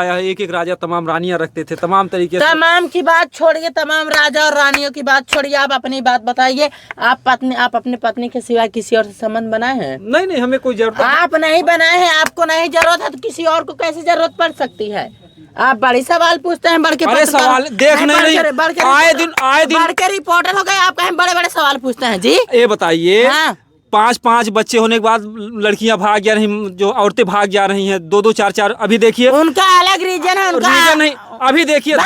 आया है। एक एक राजा तमाम रानियां रखते थे, तमाम तरीके से। तमाम की बात छोड़िए, तमाम राजा और रानियों की बात छोड़िए, आप अपनी बात बताइए। आप अपनी पत्नी के सिवा किसी और से संबंध बनाए हैं? नहीं नहीं, हमें कोई जरूरत आप नहीं बनाए हैं, आपको नहीं जरूरत है तो किसी और को कैसे जरूरत पड़ सकती है? आप बड़ी सवाल पूछते हैं, बड़के अरे सवाल देख नहीं आए दिन बड़के रिपोर्टर हो गए, आप कहीं बड़े बड़े सवाल पूछते हैं जी। ये बताइए, हाँ। 5 बच्चे होने के बाद लड़कियां भाग जा रही, जो औरतें भाग जा रही हैं, 2 4 अभी देखिए उनका अलग रीजन है, उनका रीजन नहीं। अभी देखिए,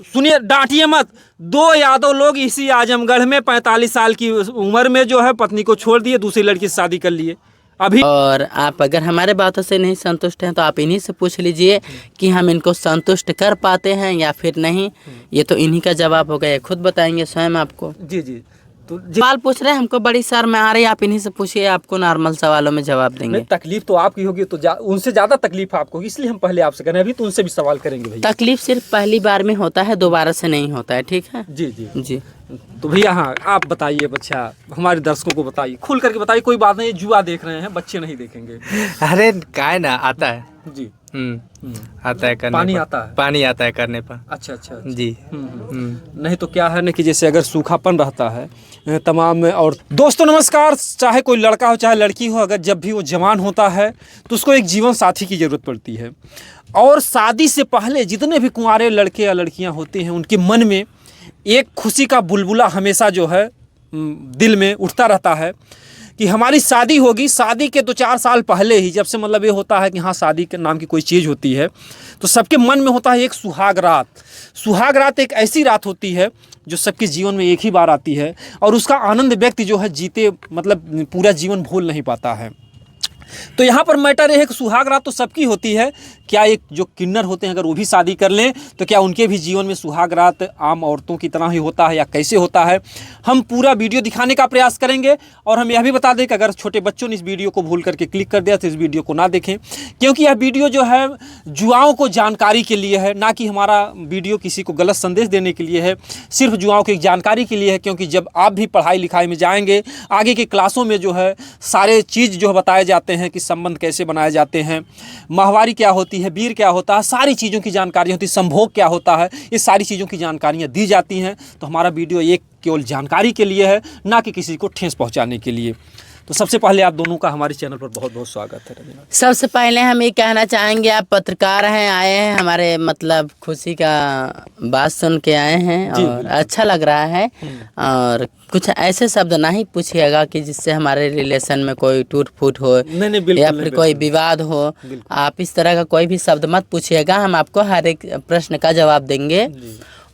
सुनिए, डांटिए मत। 2 यादव लोग इसी आजमगढ़ में 45 साल की उम्र में जो है पत्नी को छोड़ दिए, दूसरी लड़की से शादी कर लिए अभी। और आप अगर हमारे बातों से नहीं संतुष्ट हैं तो आप इन्हीं से पूछ लीजिए कि हम इनको संतुष्ट कर पाते हैं या फिर नहीं। ये तो इन्हीं का जवाब होगा, ये खुद बताएंगे स्वयं आपको। जी जी, तो सवाल पूछ रहे हैं, हमको बड़ी शर्म आ रही है, आप इन्हीं से पूछिए, आपको नॉर्मल सवालों में जवाब देंगे। तकलीफ तो आपकी होगी, तो उनसे ज्यादा तकलीफ आपको होगी, इसलिए हम पहले आपसे करें, अभी तो उनसे भी सवाल करेंगे भैया। तकलीफ सिर्फ पहली बार में होता है, दोबारा से नहीं होता है, ठीक है? जी जी जी। तो भैया, हाँ, आप बताइए, बच्चा हमारे दर्शकों को बताइए, खुल करके बताइए। कोई बात नहीं, जुआ देख रहे हैं, बच्चे नहीं देखेंगे। अरे काय ना आता है जी। आता है करने पानी पर। आता है, पानी आता है करने पर। अच्छा अच्छा, अच्छा। जी। नहीं तो क्या है ना कि जैसे अगर सूखापन रहता है तमाम। और दोस्तों नमस्कार, चाहे कोई लड़का हो चाहे लड़की हो, अगर जब भी वो जवान होता है तो उसको एक जीवन साथी की ज़रूरत पड़ती है। और शादी से पहले जितने भी कुंवारे लड़के या लड़कियां होते हैं, उनके मन में एक खुशी का बुलबुला हमेशा जो है दिल में उठता रहता है कि हमारी शादी होगी। शादी के 2 4 साल पहले ही, जब से मतलब ये होता है कि हाँ शादी के नाम की कोई चीज़ होती है, तो सबके मन में होता है एक सुहाग रात। सुहाग रात एक ऐसी रात होती है जो सबके जीवन में एक ही बार आती है, और उसका आनंद व्यक्ति जो है जीते मतलब पूरा जीवन भूल नहीं पाता है। तो यहाँ पर मैटर है कि सुहाग रात तो सबकी होती है, क्या एक जो किन्नर होते हैं अगर वो भी शादी कर लें तो क्या उनके भी जीवन में सुहाग रात आम औरतों की तरह ही होता है या कैसे होता है? हम पूरा वीडियो दिखाने का प्रयास करेंगे। और हम यह भी बता दें कि अगर छोटे बच्चों ने इस वीडियो को भूल करके क्लिक कर दिया तो इस वीडियो को ना देखें, क्योंकि यह वीडियो जो है जुआओं को जानकारी के लिए है, ना कि हमारा वीडियो किसी को गलत संदेश देने के लिए है। सिर्फ जुआओं की जानकारी के लिए है, क्योंकि जब आप भी पढ़ाई लिखाई में जाएंगे, आगे की क्लासों में जो है सारे चीज़ जो बताए जाते हैं कि संबंध कैसे बनाए जाते हैं, माहवारी क्या होती है, बीर क्या होता है, सारी चीज़ों की जानकारी होती है, संभोग क्या होता है, ये सारी चीज़ों की जानकारियाँ दी जाती हैं। तो हमारा वीडियो एक केवल जानकारी के लिए है, ना कि किसी को ठेस पहुँचाने के लिए। तो सबसे पहले आप दोनों का हमारे चैनल पर बहुत बहुत स्वागत है। सबसे पहले हम ये कहना चाहेंगे, आप पत्रकार हैं, आए हैं हमारे मतलब खुशी का बात सुन के आए हैं और अच्छा लग रहा है। और कुछ ऐसे शब्द ना ही पूछिएगा कि जिससे हमारे रिलेशन में कोई टूट फूट हो या फिर कोई विवाद हो। आप इस तरह का कोई भी शब्द मत पूछिएगा, हम आपको हर एक प्रश्न का जवाब देंगे।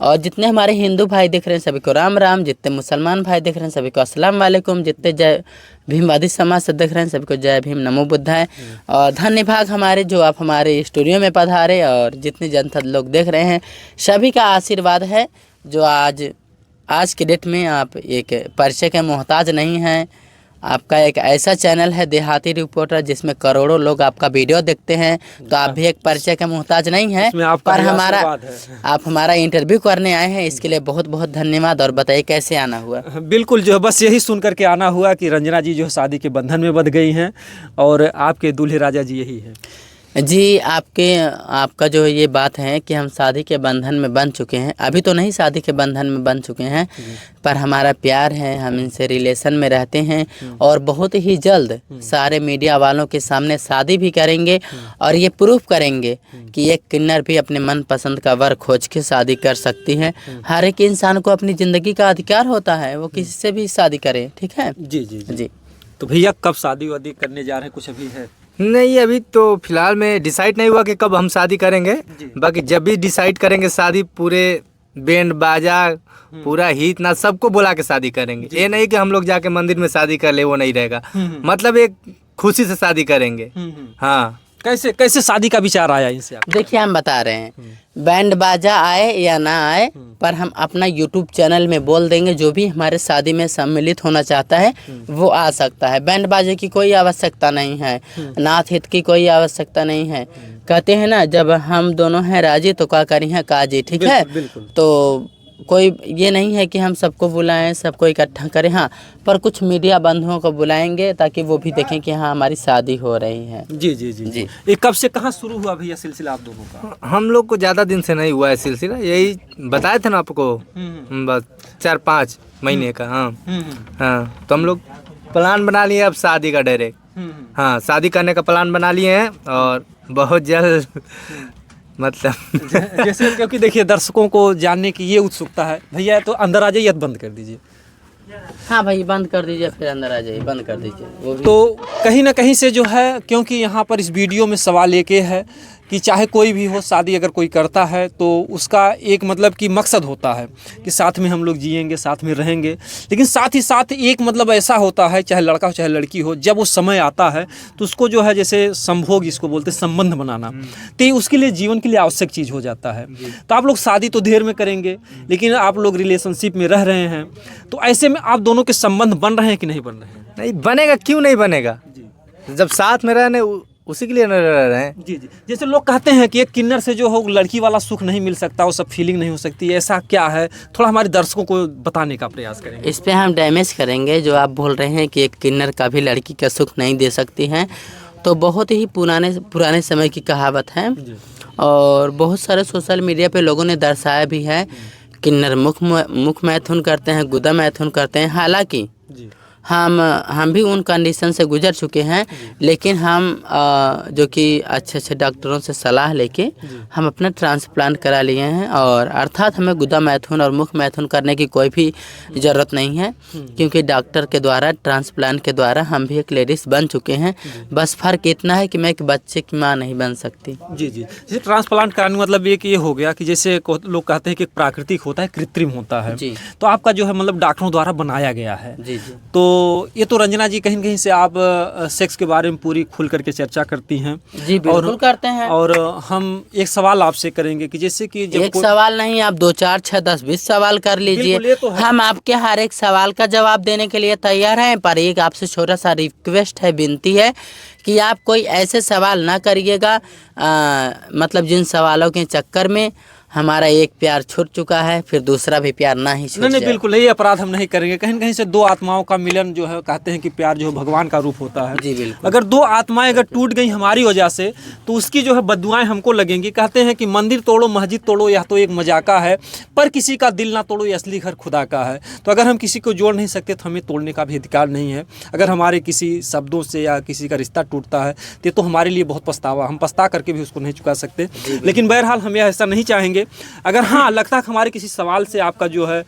और जितने हमारे हिंदू भाई देख रहे हैं सभी को राम राम, जितने मुसलमान भाई देख रहे हैं सभी को अस्सलाम वालेकुम, जितने जय भीमवादी समाज से देख रहे हैं सभी को जय भीम नमो बुद्धाय। और धन्यवाद हमारे जो आप हमारे स्टूडियो में पधारे, और जितने जनता लोग देख रहे हैं सभी का आशीर्वाद है। जो आज के डेट में आप एक परिचय के मोहताज नहीं हैं। आपका एक ऐसा चैनल है देहाती रिपोर्टर जिसमें करोड़ों लोग आपका वीडियो देखते हैं, तो आप भी एक परिचय के मोहताज नहीं हैं। पर आप हमारा इंटरव्यू करने आए हैं, इसके लिए बहुत बहुत धन्यवाद। और बताइए कैसे आना हुआ? बिल्कुल, जो बस यही सुन करके आना हुआ कि रंजना जी जो शादी के बंधन में बंध गई हैं, और आपके दूल्हे राजा जी यही हैं। जी, आपका जो ये बात है कि हम शादी के बंधन में बन चुके हैं, अभी तो नहीं शादी के बंधन में बन चुके हैं, पर हमारा प्यार है, हम इनसे रिलेशन में रहते हैं और बहुत ही जल्द सारे मीडिया वालों के सामने शादी भी करेंगे और ये प्रूफ करेंगे कि एक किन्नर भी अपने मनपसंद का वर खोज के शादी कर सकती है। हर एक इंसान को अपनी ज़िंदगी का अधिकार होता है, वो किसी से भी शादी करे, ठीक है? जी जी जी। तो भैया कब शादी वादी करने जा रहे हैं, कुछ अभी है? नहीं, अभी तो फिलहाल में डिसाइड नहीं हुआ कि कब हम शादी करेंगे। बाकी जब भी डिसाइड करेंगे शादी, पूरे बैंड बाजा पूरा हित ना सबको बुला के शादी करेंगे। ये नहीं कि हम लोग जाके मंदिर में शादी कर ले, वो नहीं रहेगा। मतलब एक खुशी से शादी करेंगे। हाँ, कैसे कैसे शादी का विचार आया इनसे? देखिए, हम बता रहे हैं, बैंड बाजा आए या ना आए, पर हम अपना यूट्यूब चैनल में बोल देंगे जो भी हमारे शादी में सम्मिलित होना चाहता है वो आ सकता है। बैंड बाजे की कोई आवश्यकता नहीं है, नाथ हित की कोई आवश्यकता नहीं है। कहते हैं ना, जब हम दोनों हैं राजी तो क्या करी है काजी, ठीक है? तो कोई ये नहीं है कि हम सबको बुलाएं, सबको इकट्ठा करें, हाँ, पर कुछ मीडिया बंधुओं को बुलाएंगे ताकि वो भी देखें कि हाँ हमारी शादी हो रही है। जी जी जी जी। ये कब से कहाँ शुरू हुआ भैया सिलसिला आप दोनों का? हम लोग को ज़्यादा दिन से नहीं हुआ है सिलसिला, यही बताए थे ना आपको, बस 4-5 महीने का। हाँ हाँ, तो हम लोग प्लान बना लिए अब शादी का डायरेक्ट। हाँ, शादी करने का प्लान बना लिए हैं और बहुत जल्द मतलब जैसे क्योंकि देखिए दर्शकों को जानने की ये उत्सुकता है भैया, तो अंदर आ जाइए, बंद कर दीजिए। हाँ भाई बंद कर दीजिए, फिर अंदर आ जाइए, बंद कर दीजिए वो भी। तो कहीं ना कहीं से जो है, क्योंकि यहाँ पर इस वीडियो में सवाल एक ये है कि चाहे कोई भी हो, शादी अगर कोई करता है तो उसका एक मतलब कि मकसद होता है कि साथ में हम लोग जिएंगे, साथ में रहेंगे, लेकिन साथ ही साथ एक मतलब ऐसा होता है, चाहे लड़का हो चाहे लड़की हो, जब वो समय आता है तो उसको जो है जैसे संभोग जिसको बोलते हैं, संबंध बनाना, तो ये उसके लिए जीवन के लिए आवश्यक चीज़ हो जाता है। तो आप लोग शादी तो देर में करेंगे, लेकिन आप लोग रिलेशनशिप में रह रहे हैं, तो ऐसे में आप दोनों के संबंध बन रहे हैं कि नहीं बन रहे हैं? नहीं बनेगा, क्यों नहीं बनेगा? जब साथ में रहने उसी के लिए रह रहे हैं। जी जी, जैसे लोग कहते हैं कि एक किन्नर से जो हो लड़की वाला सुख नहीं मिल सकता, वो सब फीलिंग नहीं हो सकती, ऐसा क्या है? थोड़ा हमारे दर्शकों को बताने का प्रयास करेंगे। इस पे हम डैमेज करेंगे। जो आप बोल रहे हैं कि एक किन्नर कभी लड़की का सुख नहीं दे सकती हैं, तो बहुत ही पुराने समय की कहावत है और बहुत सारे सोशल मीडिया पे लोगों ने दर्शाया भी है। किन्नर मुख मैथुन करते हैं, गुदा मैथुन करते हैं। हालांकि हम भी उन कंडीशन से गुजर चुके हैं, लेकिन हम जो कि अच्छे डॉक्टरों से सलाह लेके हम अपना ट्रांसप्लांट करा लिए हैं, और अर्थात हमें गुदा मैथुन और मुख मैथुन करने की कोई भी ज़रूरत नहीं है, क्योंकि डॉक्टर के द्वारा ट्रांसप्लांट के द्वारा हम भी एक लेडीज़ बन चुके हैं। बस फ़र्क इतना है कि मैं एक बच्चे की माँ नहीं बन सकती। जी जी, जैसे ट्रांसप्लांट कराने मतलब एक ये हो गया कि जैसे लोग कहते हैं कि प्राकृतिक होता है, कृत्रिम होता है, जी। तो आपका जो है मतलब डॉक्टरों द्वारा बनाया गया है। जी जी। तो ये तो रंजना जी कहीं कहीं से आप सेक्स के बारे में पूरी खुल करके चर्चा करती हैं। जी बिल्कुल करते हैं। और हम एक सवाल आपसे करेंगे कि जैसे कि जब एक सवाल नहीं, आप 2, 4, 6, 10, 20 सवाल कर बिल्कुल, ये लीजिए। तो है। हम आपके हर एक सवाल का जवाब देने के लिए तैयार हैं, पर एक आपसे छोटा सा रिक्वेस्ट है, विनती है कि आप कोई ऐसे सवाल ना करिएगा मतलब जिन सवालों के चक्कर में हमारा एक प्यार छूट चुका है, फिर दूसरा भी प्यार ना ही छूट नहीं जाए। बिल्कुल ये अपराध हम नहीं करेंगे। कहीं कहीं से दो आत्माओं का मिलन जो है, कहते हैं कि प्यार जो है भगवान का रूप होता है। जी बिल्कुल। अगर दो आत्माएं अगर टूट गई हमारी वजह से, तो उसकी जो है बददुआएं हमको लगेंगी। कहते हैं कि मंदिर तोड़ो मस्जिद तोड़ो, यह तो एक मजाका है, पर किसी का दिल ना तोड़ो, ये असली घर खुदा का है। तो अगर हम किसी को जोड़ नहीं सकते तो हमें तोड़ने का भी अधिकार नहीं है। अगर हमारे किसी शब्दों से या किसी का रिश्ता टूटता है तो हमारे लिए बहुत पछतावा, हम पछता करके भी उसको नहीं चुका सकते। लेकिन बहरहाल हम यह ऐसा नहीं चाहेंगे। अगर हाँ लगता है कि हमारे किसी सवाल से आपका जो है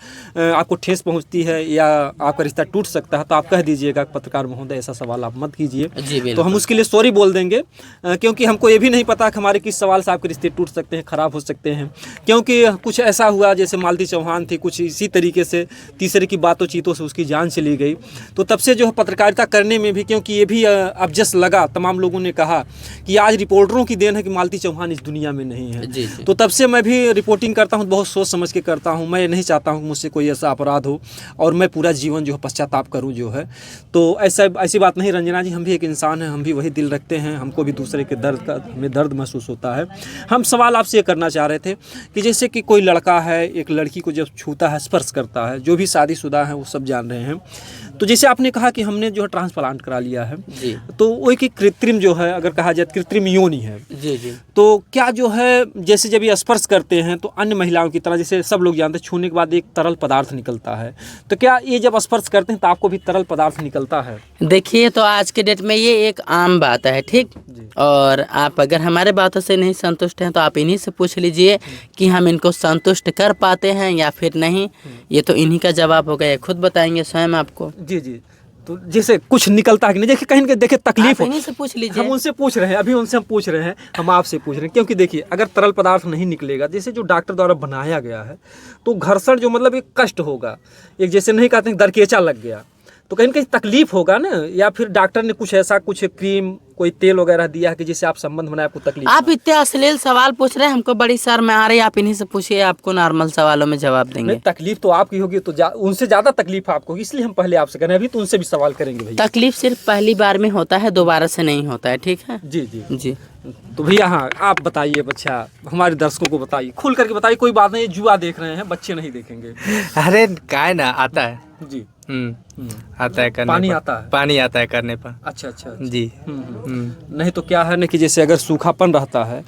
आपको ठेस पहुंचती है या आपका रिश्ता टूट सकता है, तो आप कह दीजिएगा पत्रकार महोदय ऐसा सवाल आप मत कीजिए। तो हम उसके लिए सॉरी बोल देंगे, क्योंकि हमको ये भी नहीं पता कि हमारे किस सवाल से आपके रिश्ते टूट सकते हैं, ख़राब हो सकते हैं। क्योंकि कुछ ऐसा हुआ जैसे मालती चौहान थी, कुछ इसी तरीके से तीसरे की बातों चीतों से उसकी जान चली गई। तो तब से जो है पत्रकारिता करने में भी, क्योंकि ये भी अब जस्ट लगा, तमाम लोगों ने कहा कि आज रिपोर्टरों की देन है कि मालती चौहान इस दुनिया में नहीं है। तो तब से मैं भी रिपोर्टिंग करता हूँ, बहुत सोच समझ के करता हूँ। मैं नहीं चाहता हूँ मुझसे कोई ऐसा अपराध हो और मैं पूरा जीवन जो है पश्चाताप करूँ जो है। तो ऐसी बात नहीं रंजना जी, हम भी एक इंसान हैं, हम भी वही दिल रखते हैं, हमको भी दूसरे के दर्द का हमें दर्द महसूस होता है। हम सवाल आपसे ये करना चाह रहे थे कि जैसे कि कोई लड़का है एक लड़की को जब छूता है, स्पर्श करता है, जो भी शादीशुदा है वो सब जान रहे हैं। तो जैसे आपने कहा कि हमने जो है ट्रांसप्लांट करा लिया है, तो वो एक कृत्रिम जो है, अगर कहा जाए कृत्रिम योनि है। जी। तो क्या जो है जैसे जब ये स्पर्श करते हैं तो अन्य महिलाओं की तरह, जैसे सब लोग जानते हैं छूने के बाद एक तरल पदार्थ निकलता है, तो क्या ये जब स्पर्श करते हैं तो आपको भी तरल पदार्थ निकलता है? देखिए, तो आज के डेट में ये एक आम बात है, ठीक। और आप अगर हमारे बातों से नहीं संतुष्ट हैं तो आप इन्हीं से पूछ लीजिए कि हम इनको संतुष्ट कर पाते हैं या फिर नहीं। ये तो इन्हीं का जवाब होगा, ये खुद बताएंगे स्वयं आपको। जी। तो जैसे कुछ निकलता है कि नहीं, देखिए कहीं देखिए तकलीफ हो, से पूछ लीजिए। हम उनसे पूछ रहे हैं, अभी उनसे हम पूछ रहे हैं, हम आपसे पूछ रहे हैं। क्योंकि देखिए अगर तरल पदार्थ नहीं निकलेगा, जैसे जो डॉक्टर द्वारा बनाया गया है, तो घर्षण जो मतलब एक कष्ट होगा, एक जैसे नहीं कहते हैं दरकेचा लग गया, तो कहीं कहीं तकलीफ होगा ना। या फिर डॉक्टर ने कुछ ऐसा कुछ क्रीम कोई तेल वगैरह दिया है कि जिससे आप संबंध बनाए, आपको तकलीफ? आप इतने अश्लील सवाल पूछ रहे हैं, हमको बड़ी शर्म आ रही है। आप इन्हीं से पूछिए, आपको नॉर्मल सवालों में जवाब देंगे। नहीं, तकलीफ तो आपकी होगी, तो उनसे ज्यादा तकलीफ आपको होगी, इसलिए हम पहले आपसे करें। अभी तो उनसे भी सवाल करेंगे भैया। तकलीफ सिर्फ पहली बार में होता है, दोबारा से नहीं होता है, ठीक है? जी जी जी। तो भैया हाँ, आप बताइए, बच्चा हमारे दर्शकों को बताइए, खुल करके बताइए। कोई बात नहीं, जुआ देख रहे हैं, बच्चे नहीं देखेंगे। अरे काय ना आता है। जी। आता है करने पानी पर। आता है? पानी आता है करने पर। अच्छा अच्छा। जी। नहीं तो क्या है ना कि जैसे अगर सूखापन रहता है,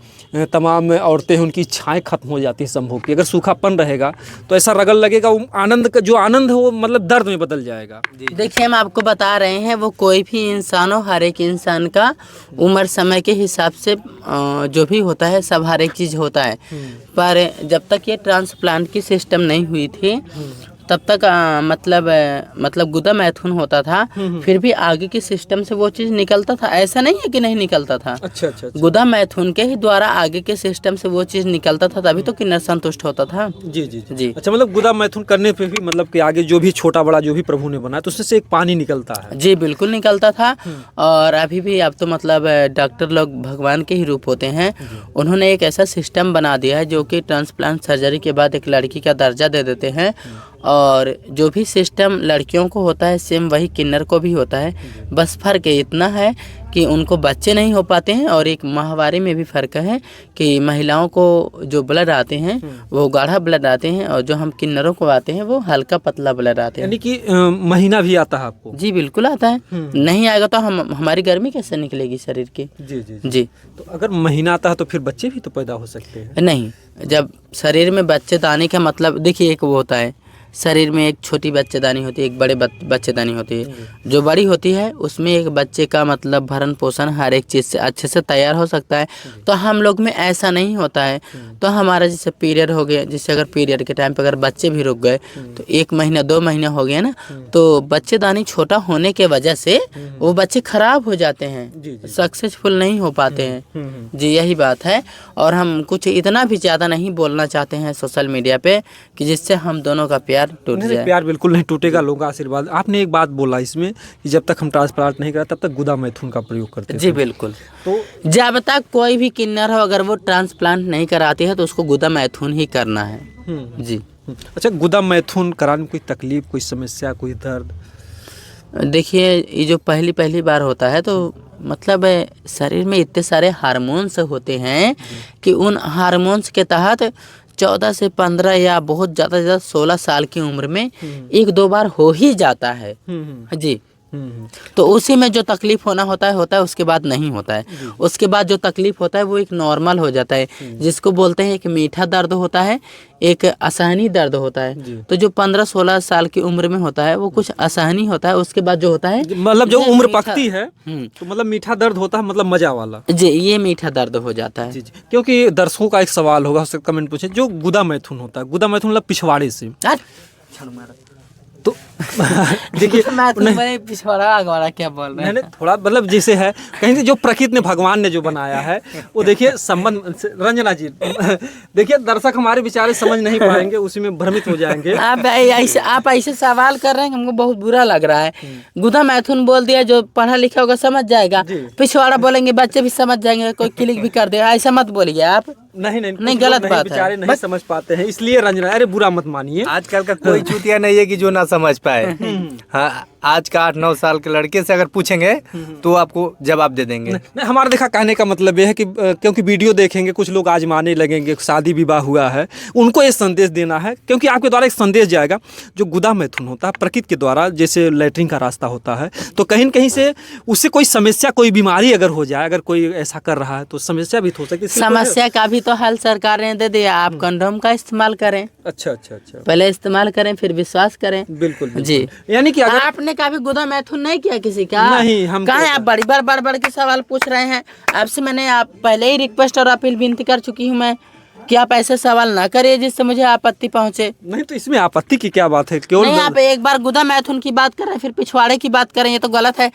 तमाम औरतें हैं उनकी इच्छाएं खत्म हो जाती हैं संभोग की। अगर सूखापन रहेगा तो ऐसा रगल लगेगा, वो आनंद का जो आनंद है वो मतलब दर्द में बदल जाएगा। देखिए, हम आपको बता रहे हैं, वो कोई भी इंसान हो, हर एक इंसान का उम्र समय के हिसाब से जो भी होता है सब हर एक चीज़ होता है। पर जब तक ये ट्रांसप्लांट की सिस्टम नहीं हुई थी तब तक मतलब गुदा मैथुन होता था, फिर भी आगे के सिस्टम से वो चीज़ निकलता था। ऐसा नहीं है कि नहीं निकलता था। अच्छा अच्छा अच्छा। गुदा मैथुन के ही द्वारा आगे के सिस्टम से वो चीज़ निकलता था, तभी तो किन्नर संतुष्ट होता था। जी जी जी। अच्छा, मतलब गुदा मैथुन करने पे भी मतलब कि आगे जो भी छोटा बड़ा जो भी प्रभु ने बनाया तो उससे एक पानी निकलता है। जी बिल्कुल निकलता था। और अभी भी अब तो मतलब डॉक्टर लोग भगवान के ही रूप होते हैं। उन्होंने एक ऐसा सिस्टम बना दिया है जो कि ट्रांसप्लांट सर्जरी के बाद एक लड़की का दर्जा दे देते हैं। और जो भी सिस्टम लड़कियों को होता है सेम वही किन्नर को भी होता है। बस फ़र्क इतना है कि उनको बच्चे नहीं हो पाते हैं, और एक माहवारी में भी फ़र्क है कि महिलाओं को जो ब्लड आते हैं वो गाढ़ा ब्लड आते हैं, और जो हम किन्नरों को आते हैं वो हल्का पतला ब्लड आते हैं। यानी कि महीना भी आता है आपको? जी बिल्कुल आता है। नहीं आएगा तो हमारी गर्मी कैसे निकलेगी शरीर की? जी जी जी। तो अगर महीना आता है तो फिर बच्चे भी तो पैदा हो सकते हैं? नहीं, जब शरीर में बच्चेदानी का मतलब देखिए, एक वो होता है शरीर में एक छोटी बच्चेदानी होती है, एक बड़े बच्चेदानी होती है। जो बड़ी होती है उसमें एक बच्चे का मतलब भरण पोषण हर एक चीज़ से अच्छे से तैयार हो सकता है। तो हम लोग में ऐसा नहीं होता है। तो हमारा जैसे पीरियड हो गया, जैसे अगर पीरियड के टाइम पे अगर बच्चे भी रुक गए तो 1 महीना 2 महीना हो गया ना, तो बच्चेदानी छोटा होने के वजह से वो बच्चे खराब हो जाते हैं, सक्सेसफुल नहीं हो पाते हैं। जी यही बात है। और हम कुछ इतना भी ज़्यादा नहीं बोलना चाहते हैं सोशल मीडिया पे कि जिससे हम दोनों का प्यार टूट जाए। प्यार बिल्कुल नहीं टूटेगा, लोगों का आशीर्वाद। आपने एक बात बोला इसमें कि जब तक हम ट्रांसप्लांट नहीं करा तब तक गुदा मैथुन का प्रयोग करते हैं। जी बिल्कुल। तो जब तक कोई भी किन्नर हो, अगर वो ट्रांसप्लांट नहीं कराती है तो उसको गुदा मैथुन ही करना है। जी। अच्छा, गुदा मैथुन कराने में कोई तकलीफ, कोई समस्या, कोई दर्द? देखिए, ये जो पहली बार होता है तो मतलब शरीर में इतने सारे हार्मोन्स होते हैं कि उन हार्मोन्स के तहत 14 से 15 या बहुत ज़्यादा से ज़्यादा 16 साल की उम्र में 1-2 बार हो ही जाता है। जी। तो उसी में जो तकलीफ होना होता है उसके बाद नहीं होता है। उसके बाद जो तकलीफ होता है वो एक नॉर्मल हो जाता है, जिसको बोलते हैं एक मीठा दर्द होता है, एक असहनीय दर्द होता है। तो जो 15-16 साल की उम्र में होता है वो कुछ असहनीय होता है। उसके बाद जो होता है मतलब जो उम्र पकती है तो मतलब मीठा दर्द होता है, मतलब मजा वाला। जी, ये मीठा दर्द हो जाता है। जी जी। क्योंकि दर्शकों का एक सवाल होगा, उससे कमेंट पूछे, जो गुदा मैथुन होता है, गुदा मैथुन मतलब पिछवाड़े से, तो देखिए पिछवाड़ा आगवाड़ा क्या बोल रहे हैं? मैंने थोड़ा मतलब जैसे है कहीं से जो प्रकृति ने भगवान ने जो बनाया है वो देखिए संबंध। रंजना जी देखिए, दर्शक हमारे बेचारे समझ नहीं पाएंगे, उसी में भ्रमित हो जाएंगे। आप ऐसे सवाल कर रहे हैं, हमको बहुत बुरा लग रहा है। गुदा मैथुन बोल दिया, जो पढ़ा लिखा होगा समझ जाएगा। पिछवाड़ा बोलेंगे बच्चे भी समझ जाएंगे, कोई क्लिक भी कर देगा। ऐसा मत बोलिए आप। नहीं गलत बात है। बेचारे नहीं समझ पाते हैं, इसलिए रंजना, अरे बुरा मत मानिए। आजकल का कोई चूतिया नहीं है कि जो ना समझ पाए। हाँ, आज का 8-9 साल के लड़के से अगर पूछेंगे तो आपको जवाब दे देंगे। नहीं, हमारा देखा कहने का मतलब ये है कि क्योंकि वीडियो देखेंगे कुछ लोग आजमाने लगेंगे, शादी विवाह हुआ है, उनको ये संदेश देना है। क्योंकि आपके द्वारा एक संदेश जाएगा, जो गुदा मैथुन होता है प्रकृति के द्वारा, जैसे लैट्रिन का रास्ता होता है, तो कहीं न कहीं से उससे कोई समस्या, कोई बीमारी अगर हो जाए, अगर कोई ऐसा कर रहा है तो समस्या भी हो सकती है। समस्या का भी तो हल सरकार ने दे दिया। आप कंडोम का इस्तेमाल करें। अच्छा अच्छा अच्छा। पहले इस्तेमाल करें फिर विश्वास करें। बिल्कुल जी। यानी कि अगर आपने कभी गुदा मैथुन नहीं किया किसी का? नहीं, हम कहाँ आप बड़ी के सवाल पूछ रहे हैं? आपसे मैंने आप पहले ही रिक्वेस्ट और अपील विनती कर चुकी हूँ मैं कि आप ऐसे सवाल ना करिए जिससे मुझे आपत्ति पहुँचे। नहीं, तो इसमें आपत्ति की क्या बात है? क्यों नहीं, आप एक बार गुदा मैथुन की बात कर रहे हैं फिर पिछवाड़े की बात करें, ये तो गलत है।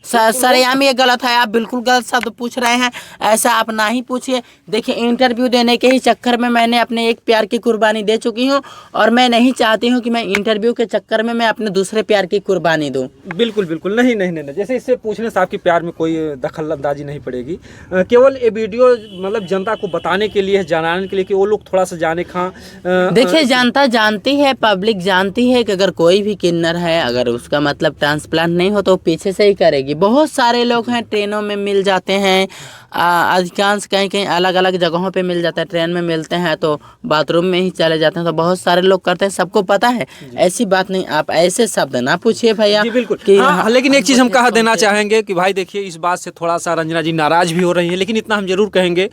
सरेआम ये गलत है, आप बिल्कुल गलत शब्द पूछ रहे हैं, ऐसा आप ना ही पूछिए। देखिए इंटरव्यू देने के ही चक्कर में मैंने अपने एक प्यार की कुर्बानी दे चुकी हूँ, और मैं नहीं चाहती हूँ कि मैं इंटरव्यू के चक्कर में मैं अपने दूसरे प्यार की कुर्बानी दूँ। बिल्कुल बिल्कुल, नहीं नहीं नहीं, जैसे इससे पूछने से आपके प्यार में कोई दखल अंदाजी नहीं पड़ेगी। केवल ये वीडियो मतलब जनता को बताने के लिए, जानने के लिए कि वो लोग थोड़ा सा जाने कहाँ। देखिए जनता जानती है, पब्लिक जानती है कि अगर कोई भी किन्नर है, अगर उसका मतलब ट्रांसप्लांट नहीं हो तो पीछे से ही करेगी। बहुत सारे लोग हैं, ट्रेनों में मिल जाते हैं, अधिकांश कहीं कहीं अलग अलग जगहों पे मिल जाता है, ट्रेन में मिलते हैं तो बाथरूम में ही चले जाते हैं, तो बहुत सारे लोग करते हैं, सबको पता है। ऐसी बात नहीं, आप ऐसे शब्द ना पूछिए भैया। जी बिल्कुल, कि हाँ, लेकिन एक चीज़ हम कह देना चाहेंगे कि भाई देखिए, इस बात से थोड़ा सा रंजना जी नाराज़ भी हो रही हैं, लेकिन इतना हम जरूर कहेंगे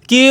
कि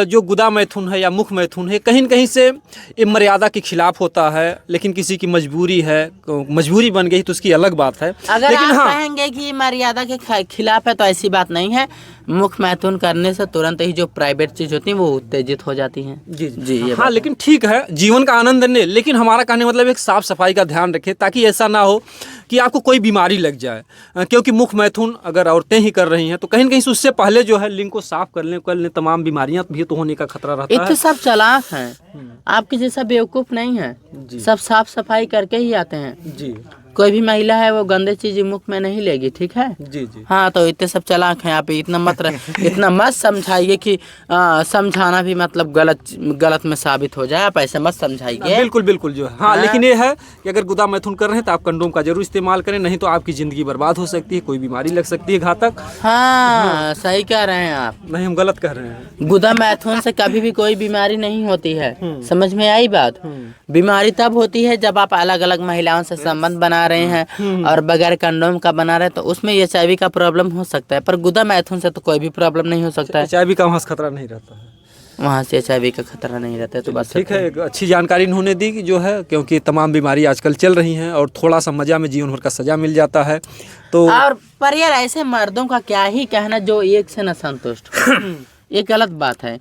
जो गुदा मैथुन है या मुख मैथुन है, कहीं न कहीं से ये मर्यादा के खिलाफ होता है, लेकिन किसी की मजबूरी है, मजबूरी बन गई तो उसकी अलग बात है। अगर लेकिन आप हाँ, कहेंगे कि मर्यादा के खिलाफ है तो ऐसी बात नहीं है। मुख मैथुन करने से तुरंत ही जो प्राइवेट चीज होती है वो उत्तेजित हो जाती हैं। जी जी, ये हाँ, बात लेकिन ठीक है, जीवन का आनंद लें, लेकिन हमारा कहने का मतलब एक साफ सफाई का ध्यान रखें, ताकि ऐसा ना हो कि आपको कोई बीमारी लग जाए। क्योंकि मुख मैथुन अगर औरतें ही कर रही हैं तो कहीं न कहीं से उससे पहले जो है लिंग को साफ कर लें, तमाम बीमारियां भी तो होने का खतरा रहता इतने है। सब चालाक हैं, आपके जैसा बेवकूफ नहीं है, जी। सब साफ सफाई करके ही आते हैं। जी कोई भी महिला है वो गंदे चीज मुख में नहीं लेगी, ठीक है। जी जी हाँ, तो इतने सब चालाक हैं आप, इतना मत समझाइए कि समझाना भी मतलब गलत में साबित हो जाए, आप ऐसे मत समझाइए। बिल्कुल बिल्कुल जो है, हाँ, लेकिन ये है कि अगर गुदा मैथुन कर रहे हैं तो आप कंडोम का जरूर इस्तेमाल करें, नहीं तो आपकी ज़िंदगी बर्बाद हो सकती है, कोई बीमारी लग सकती है घातक। हाँ, सही कह रहे हैं आप। नहीं, हम गलत कह रहे हैं। गुदा मैथुन से कभी भी कोई बीमारी नहीं होती है, समझ में आई बात। बीमारी तब होती है जब आप अलग अलग महिलाओं से संबंध बना रहे हैं और बगैर कंडोम का बना रहे हैं, तो उसमें HIV का प्रॉब्लम हो सकता है, पर गुदा मैथुन से तो कोई भी प्रॉब्लम नहीं हो सकता है। HIV का वहाँ से खतरा नहीं रहता है, वहाँ से HIV का खतरा नहीं रहता है, तो बस ठीक है। एक अच्छी जानकारी इन्होंने दी कि जो है, क्योंकि तमाम बीमारी आजकल चल रही हैं और थोड़ा सा मज़ा में जीवन भर का सज़ा मिल जाता है तो। और पर यार ऐसे मर्दों का क्या ही कहना जो एक से न संतुष्ट हो। ये गलत बात है,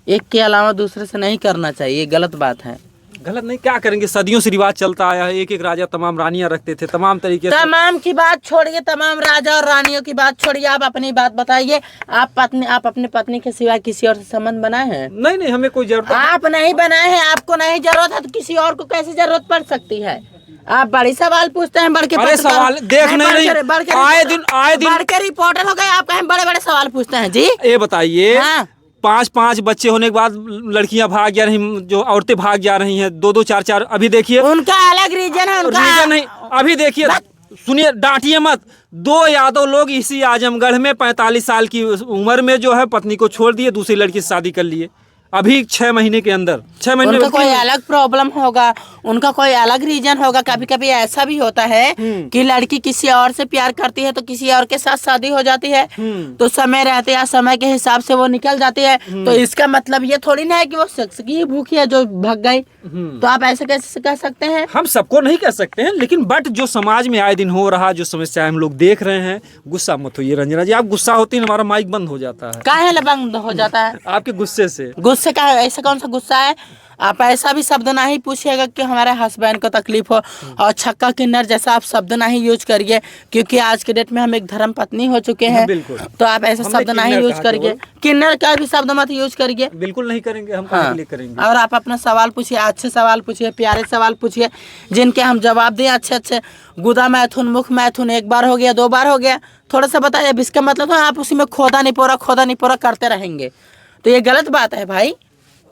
एक के अलावा दूसरे से नहीं करना चाहिए, ये गलत बात है। गलत नहीं, क्या करेंगे, सदियों से रिवाज चलता आया है, एक एक राजा तमाम रानियां रखते थे, तमाम तरीके से। तमाम की बात छोड़िए, तमाम राजा और रानियों की बात छोड़िए, आप अपनी बात बताइए। आप अपनी पत्नी के सिवा किसी और से संबंध बनाए हैं? नहीं नहीं, हमें कोई जरूरत आप नहीं बनाए हैं, आपको नहीं जरूरत है, तो किसी और को कैसे जरूरत पड़ सकती है? आप बड़ी सवाल पूछते हैं, बड़के अरे सवाल देख नहीं, आए दिन बड़के रिपोर्टर हो गए, आप कहीं बड़े बड़े सवाल पूछते हैं जी। ये बताइए, हाँ। 5 बच्चे होने के बाद लड़कियां भाग जा रही, जो औरतें भाग जा रही हैं, 2 4, अभी देखिए उनका अलग रीजन है, उनका रीजन नहीं, अभी देखिए, सुनिए, डांटिए मत। 2 यादव लोग इसी आजमगढ़ में 45 साल की उम्र में जो है पत्नी को छोड़ दिए, दूसरी लड़की से शादी कर लिए, अभी 6 महीने के अंदर। 6 महीने उनका कोई अलग प्रॉब्लम होगा, उनका कोई अलग रीजन होगा। कभी कभी ऐसा भी होता है कि लड़की किसी और से प्यार करती है तो किसी और के साथ शादी हो जाती है, तो समय रहते या समय के हिसाब से वो निकल जाती है, तो इसका मतलब ये थोड़ी ना है कि वो सेक्स की भूखी है जो भाग गई। तो आप ऐसे कैसे कह सकते हैं? हम सबको नहीं कह सकते हैं, लेकिन बट जो समाज में आए दिन हो रहा, जो समस्या हम लोग देख रहे हैं, गुस्सा मत होइए रंजना जी। आप गुस्सा होती है हमारा माइक बंद हो जाता है। काहे बंद हो जाता है? आपके गुस्से से। गुस्से का ऐसा कौन सा गुस्सा है? आप ऐसा भी शब्द ना ही पूछिएगा कि हमारे हस्बैंड को तकलीफ हो, और छक्का किन्नर जैसा आप शब्द ना ही यूज करिए, क्योंकि आज के डेट में हम एक धर्म पत्नी हो चुके हैं। बिल्कुल। तो आप ऐसा शब्द ना ही यूज करिए, किन्नर का भी शब्द मत यूज करिए। बिल्कुल नहीं करेंगे, हम हाँ। कहाँ के लिए करेंगे। और आप अपना सवाल पूछिए, अच्छे सवाल पूछिए, प्यारे सवाल पूछिए, जिनके हम जवाब दें अच्छे अच्छे। गुदा मैथुन, मुख मैथुन 1 बार हो गया, 2 बार हो गया, थोड़ा सा बताइए। अब इसका मतलब है आप उसी में खोदा नहीं पोरा करते रहेंगे, तो ये गलत बात है भाई।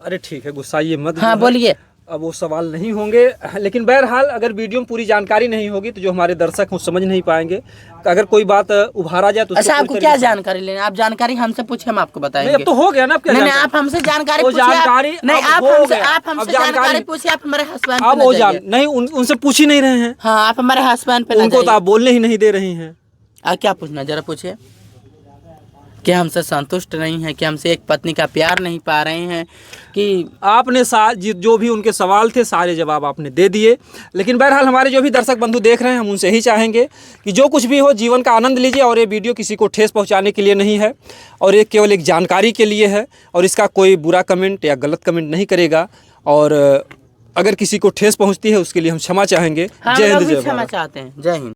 अरे ठीक है, गुस्साइए मत। हाँ, बोलिए। अब वो सवाल नहीं होंगे, लेकिन बहरहाल अगर वीडियो में पूरी जानकारी नहीं होगी तो जो हमारे दर्शक हैं समझ नहीं पाएंगे। अगर कोई बात उभारा जाए तो अच्छा, आपको क्या जानकारी लेना? आप जानकारी हमसे पूछिए, हम आपको बताएंगे। अब तो हो गया ना, अब क्या नहीं, जानकारी? आप हमसे जानकारी वो पूछिए। जानकारी नहीं, अब आप हो हमसे गया। आप हमसे अब जानकारी पूछिए। आप हमारे हस्बैंड अब वो जान नहीं, उनसे पूछ ही नहीं रहे हैं। हाँ, आप हमारे हस्बैंड पे उनको तो आप बोलने ही नहीं दे रही हैं। क्या पूछना, जरा पूछिए। क्या हमसे संतुष्ट नहीं है, कि हमसे एक पत्नी का प्यार नहीं पा रहे हैं, कि आपने जो भी उनके सवाल थे सारे जवाब आपने दे दिए। लेकिन बहरहाल हमारे जो भी दर्शक बंधु देख रहे हैं, हम उनसे ही चाहेंगे कि जो कुछ भी हो जीवन का आनंद लीजिए, और ये वीडियो किसी को ठेस पहुंचाने के लिए नहीं है, और ये केवल एक जानकारी के लिए है, और इसका कोई बुरा कमेंट या गलत कमेंट नहीं करेगा। और अगर किसी को ठेस पहुंचती है उसके लिए हम क्षमा चाहेंगे। जय हिंद, जय भारत। क्षमा चाहते हैं। जय हिंद।